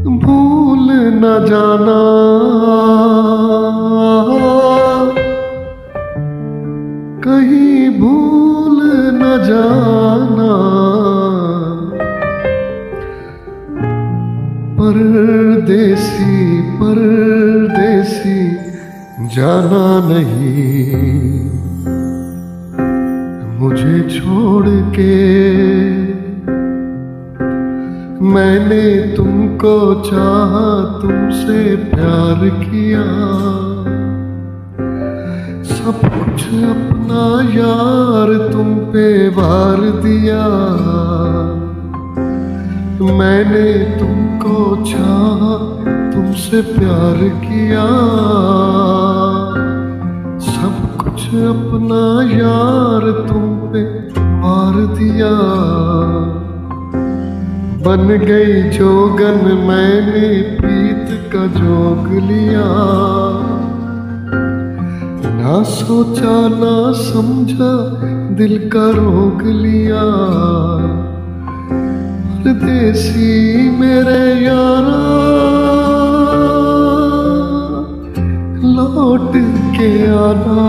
भूल न जाना, कहीं भूल न जाना, परदेसी परदेसी जाना नहीं, मुझे छोड़ के। मैंने तुमको चाहा, तुमसे प्यार किया, सब कुछ अपना यार तुम पे वार दिया। मैंने तुमको चाहा, तुमसे प्यार किया, सब कुछ अपना यार तुम पे वार दिया। बन गई जोगन मैंने प्रीत का जोग लिया, ना सोचा ना समझा दिल का रोग लिया। परदेसी मेरे यारा लौट के आना।